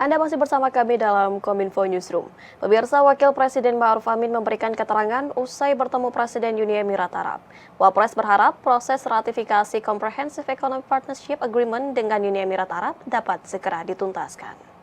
Anda masih bersama kami dalam Kominfo Newsroom. Pemirsa, Wakil Presiden Ma'ruf Amin memberikan keterangan usai bertemu Presiden Uni Emirat Arab. Wapres berharap proses ratifikasi Comprehensive Economic Partnership Agreement dengan Uni Emirat Arab dapat segera dituntaskan.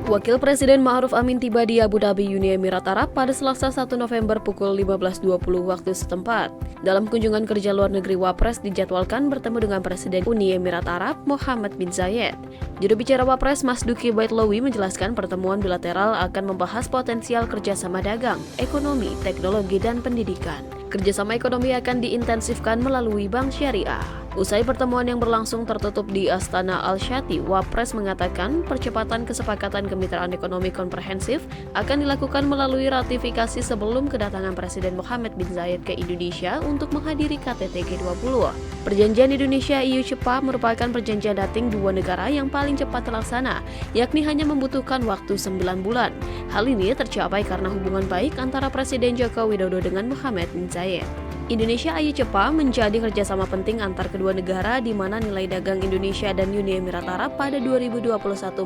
Wakil Presiden Ma'ruf Amin tiba di Abu Dhabi, Uni Emirat Arab pada Selasa 1 November pukul 15.20 waktu setempat. Dalam kunjungan kerja luar negeri, Wapres dijadwalkan bertemu dengan Presiden Uni Emirat Arab, Mohammed bin Zayed. Juru bicara Wapres, Mas Duki Baitlawi, menjelaskan pertemuan bilateral akan membahas potensial kerjasama dagang, ekonomi, teknologi, dan pendidikan. Kerjasama ekonomi akan diintensifkan melalui Bank Syariah. Usai pertemuan yang berlangsung tertutup di Astana Al-Shati, Wapres mengatakan percepatan kesepakatan kemitraan ekonomi komprehensif akan dilakukan melalui ratifikasi sebelum kedatangan Presiden Mohammed bin Zayed ke Indonesia untuk menghadiri KTT G20. Perjanjian Indonesia-EU CEPA merupakan perjanjian dating dua negara yang paling cepat terlaksana, yakni hanya membutuhkan waktu 9 bulan. Hal ini tercapai karena hubungan baik antara Presiden Joko Widodo dengan Mohammed bin Zayed. Indonesia-EU CEPA menjadi kerjasama penting antar kedua negara di mana nilai dagang Indonesia dan Uni Emirat Arab pada 2021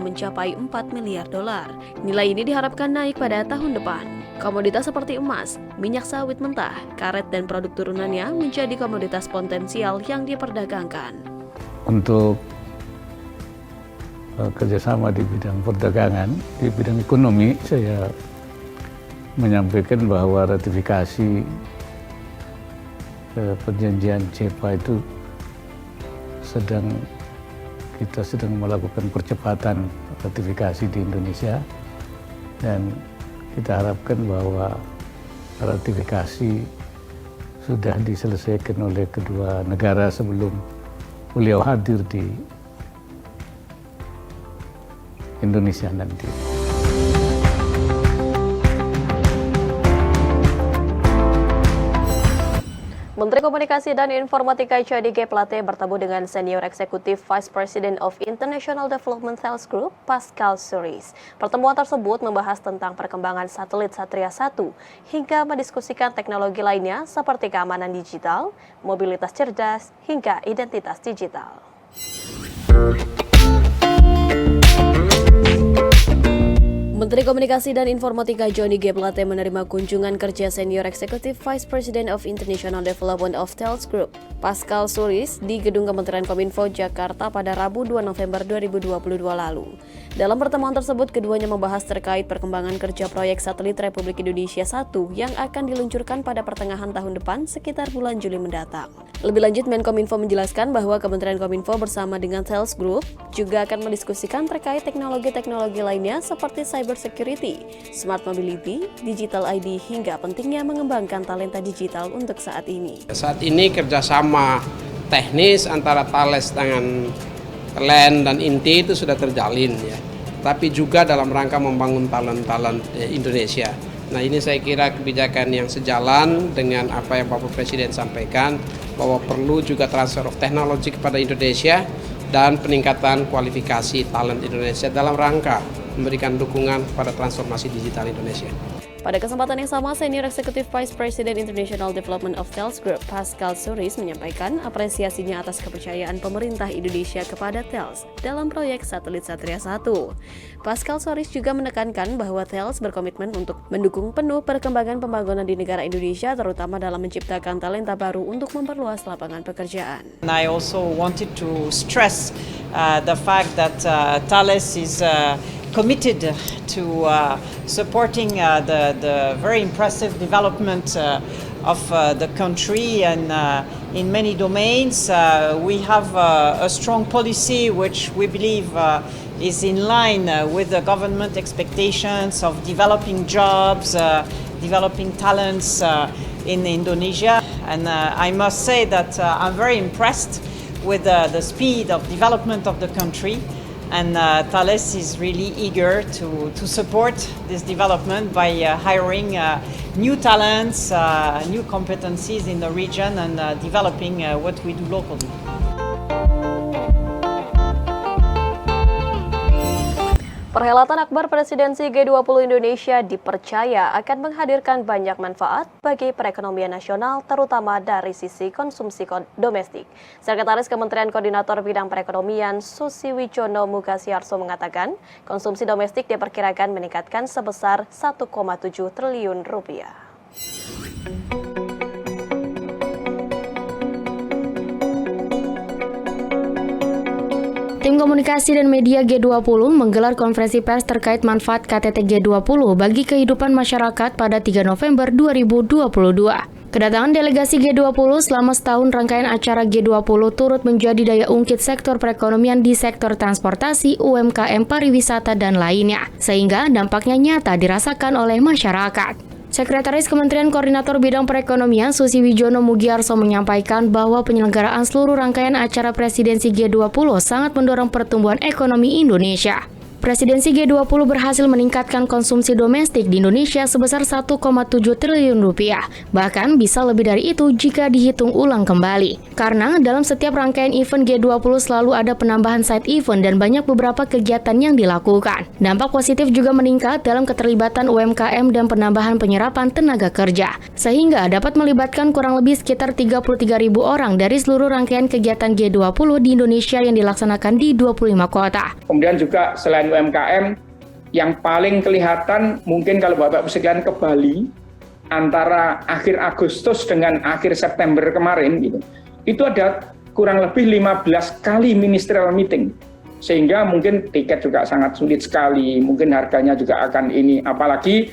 mencapai 4 miliar dolar. Nilai ini diharapkan naik pada tahun depan. Komoditas seperti emas, minyak sawit mentah, karet, dan produk turunannya menjadi komoditas potensial yang diperdagangkan. Untuk kerjasama di bidang perdagangan, di bidang ekonomi, saya menyampaikan bahwa ratifikasi perjanjian CEPA itu kita sedang melakukan percepatan ratifikasi di Indonesia, dan kita harapkan bahwa ratifikasi sudah diselesaikan oleh kedua negara sebelum beliau hadir di Indonesia nanti. Menteri Komunikasi dan Informatika Johnny G. Plate bertemu dengan Senior Executive Vice President of International Development Thales Group, Pascal Suris. Pertemuan tersebut membahas tentang perkembangan satelit Satria 1 hingga mendiskusikan teknologi lainnya seperti keamanan digital, mobilitas cerdas, hingga identitas digital. Menteri Komunikasi dan Informatika Johnny G. Plate menerima kunjungan kerja Senior Executive Vice President of International Development of Thales Group, Pascal Suris, di Gedung Kementerian Kominfo, Jakarta pada Rabu 2 November 2022 lalu. Dalam pertemuan tersebut, keduanya membahas terkait perkembangan kerja proyek satelit Republik Indonesia 1 yang akan diluncurkan pada pertengahan tahun depan sekitar bulan Juli mendatang. Lebih lanjut, Menkominfo menjelaskan bahwa Kementerian Kominfo bersama dengan Thales Group juga akan mendiskusikan terkait teknologi-teknologi lainnya seperti cybersecurity, smart mobility, digital ID, hingga pentingnya mengembangkan talenta digital untuk saat ini. Saat ini kerjasama teknis antara Thales dengan LAN dan INTI itu sudah terjalin ya. Tapi juga dalam rangka membangun talent Indonesia. Nah, ini saya kira kebijakan yang sejalan dengan apa yang Bapak Presiden sampaikan, bahwa perlu juga transfer of technology kepada Indonesia dan peningkatan kualifikasi talent Indonesia dalam rangka memberikan dukungan pada transformasi digital Indonesia. Pada kesempatan yang sama, Senior Executive Vice President International Development of Thales Group, Pascal Suris, menyampaikan apresiasinya atas kepercayaan pemerintah Indonesia kepada Thales dalam proyek satelit Satria 1. Pascal Suris juga menekankan bahwa Thales berkomitmen untuk mendukung penuh perkembangan pembangunan di negara Indonesia, terutama dalam menciptakan talenta baru untuk memperluas lapangan pekerjaan. I also wanted to stress the fact that Thales is committed to supporting the very impressive development of the country, and in many domains we have a strong policy which we believe is in line with the government expectations of developing jobs, developing talents in Indonesia. And I must say that I'm very impressed with the speed of development of the country. And Thales is really eager to support this development by hiring new talents, new competencies in the region, and developing what we do locally. Perhelatan Akbar Presidensi G20 Indonesia dipercaya akan menghadirkan banyak manfaat bagi perekonomian nasional, terutama dari sisi konsumsi domestik. Sekretaris Kementerian Koordinator Bidang Perekonomian Susiwijono Mugasyarso mengatakan, konsumsi domestik diperkirakan meningkatkan sebesar 1,7 triliun rupiah. Tim Komunikasi dan Media G20 menggelar konferensi pers terkait manfaat KTT G20 bagi kehidupan masyarakat pada 3 November 2022. Kedatangan delegasi G20 selama setahun rangkaian acara G20 turut menjadi daya ungkit sektor perekonomian di sektor transportasi, UMKM, pariwisata, dan lainnya, sehingga dampaknya nyata dirasakan oleh masyarakat. Sekretaris Kementerian Koordinator Bidang Perekonomian Susiwijono Mugiarso menyampaikan bahwa penyelenggaraan seluruh rangkaian acara presidensi G20 sangat mendorong pertumbuhan ekonomi Indonesia. Presidensi G20 berhasil meningkatkan konsumsi domestik di Indonesia sebesar 1,7 triliun rupiah. Bahkan bisa lebih dari itu jika dihitung ulang kembali. Karena dalam setiap rangkaian event G20 selalu ada penambahan side event dan banyak beberapa kegiatan yang dilakukan. Dampak positif juga meningkat dalam keterlibatan UMKM dan penambahan penyerapan tenaga kerja. Sehingga dapat melibatkan kurang lebih sekitar 33.000 orang dari seluruh rangkaian kegiatan G20 di Indonesia yang dilaksanakan di 25 kota. Kemudian juga selain UMKM, yang paling kelihatan mungkin kalau Bapak sekalian ke Bali antara akhir Agustus dengan akhir September kemarin gitu, itu ada kurang lebih 15 kali ministerial meeting, sehingga mungkin tiket juga sangat sulit sekali, mungkin harganya juga akan ini, apalagi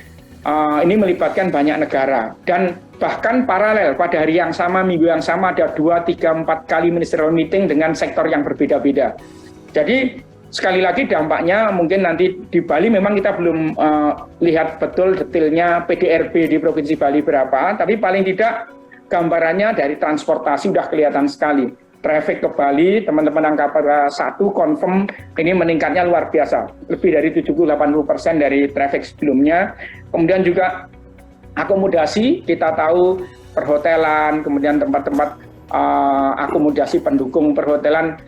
ini melibatkan banyak negara, dan bahkan paralel pada hari yang sama, minggu yang sama ada 2, 3, 4 kali ministerial meeting dengan sektor yang berbeda-beda. Jadi sekali lagi dampaknya mungkin nanti di Bali memang kita belum lihat betul detailnya PDRB di Provinsi Bali berapa, tapi paling tidak gambarannya dari transportasi sudah kelihatan sekali. Traffic ke Bali, teman-teman Angkasa 1 confirm ini meningkatnya luar biasa, lebih dari 70-80% dari traffic sebelumnya. Kemudian juga akomodasi, kita tahu perhotelan, kemudian tempat-tempat akomodasi pendukung perhotelan,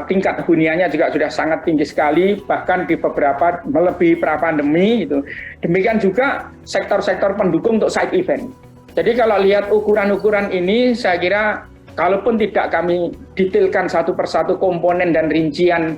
tingkat huniannya juga sudah sangat tinggi sekali, bahkan di beberapa melebihi pra-pandemi gitu. Demikian juga sektor-sektor pendukung untuk side event. Jadi kalau lihat ukuran-ukuran ini, saya kira kalaupun tidak kami detailkan satu persatu komponen dan rincian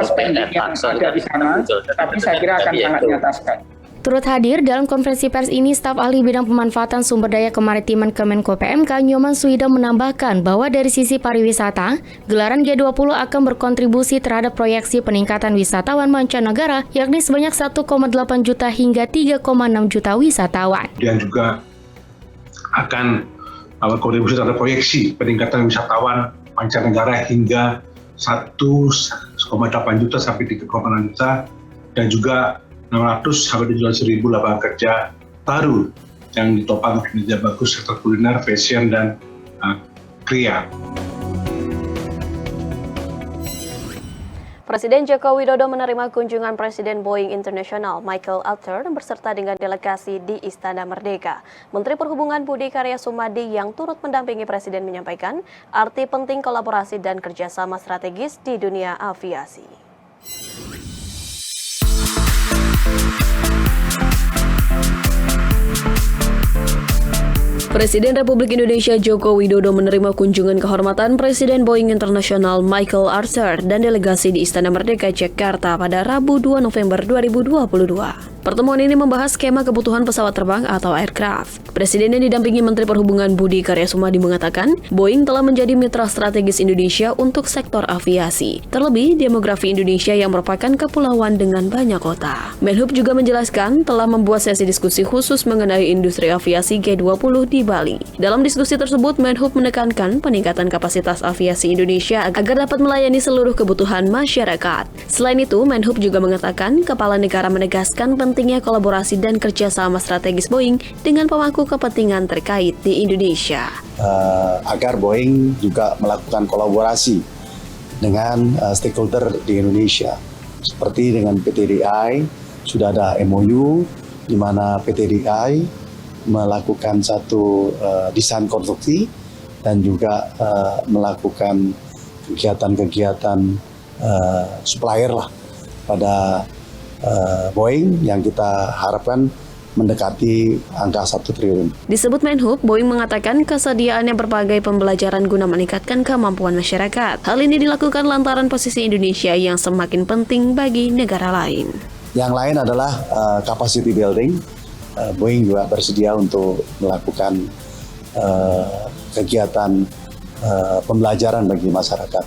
spending yang ada di sana, tapi saya kira akan sangat nyata sekali. Turut hadir dalam konferensi pers ini staf ahli bidang pemanfaatan sumber daya kemaritiman Kemenko PMK Nyoman Suhida menambahkan bahwa dari sisi pariwisata, gelaran G20 akan berkontribusi terhadap proyeksi peningkatan wisatawan mancanegara yakni sebanyak 1,8 juta hingga 3,6 juta wisatawan. Dan juga akan berkontribusi terhadap proyeksi peningkatan wisatawan mancanegara hingga 1,8 juta sampai 3,6 juta, dan juga 600 sampai 700.000 lapangan kerja baru yang ditopang kinerja bagus sektor kuliner, fashion, dan kria. Presiden Joko Widodo menerima kunjungan Presiden Boeing International Michael Alter berserta dengan delegasi di Istana Merdeka. Menteri Perhubungan Budi Karya Sumadi yang turut mendampingi Presiden menyampaikan arti penting kolaborasi dan kerjasama strategis di dunia aviasi. Presiden Republik Indonesia Joko Widodo menerima kunjungan kehormatan Presiden Boeing International Michael Alter dan delegasi di Istana Merdeka, Jakarta pada Rabu 2 November 2022. Pertemuan ini membahas skema kebutuhan pesawat terbang atau aircraft. Presiden yang didampingi Menteri Perhubungan Budi Karya Sumadi mengatakan, Boeing telah menjadi mitra strategis Indonesia untuk sektor aviasi. Terlebih, demografi Indonesia yang merupakan kepulauan dengan banyak kota. Menhub juga menjelaskan telah membuat sesi diskusi khusus mengenai industri aviasi G20 di Bali. Dalam diskusi tersebut, Menhub menekankan peningkatan kapasitas aviasi Indonesia agar dapat melayani seluruh kebutuhan masyarakat. Selain itu, Menhub juga mengatakan kepala negara menegaskan pentingnya kolaborasi dan kerjasama strategis Boeing dengan pemangku kepentingan terkait di Indonesia. Agar Boeing juga melakukan kolaborasi dengan stakeholder di Indonesia. Seperti dengan PT DI, sudah ada MOU di mana PT DI melakukan satu desain konstruksi dan juga melakukan kegiatan-kegiatan supplier lah pada Boeing yang kita harapkan mendekati angka 1 triliun. Disebut Menhub, Boeing mengatakan kesediaannya berbagai pembelajaran guna meningkatkan kemampuan masyarakat. Hal ini dilakukan lantaran posisi Indonesia yang semakin penting bagi negara lain. Yang lain adalah capacity building. Boeing juga bersedia untuk melakukan kegiatan pembelajaran bagi masyarakat.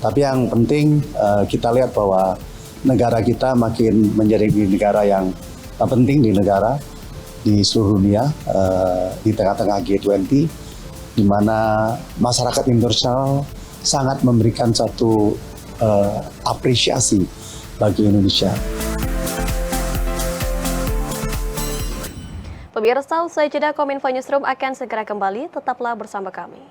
Tapi yang penting kita lihat bahwa negara kita makin menjadi negara yang penting di seluruh dunia, di tengah-tengah G20, di mana masyarakat internasional sangat memberikan satu apresiasi bagi Indonesia. Pemirsa, usai jeda Kominfo Newsroom akan segera kembali, tetaplah bersama kami.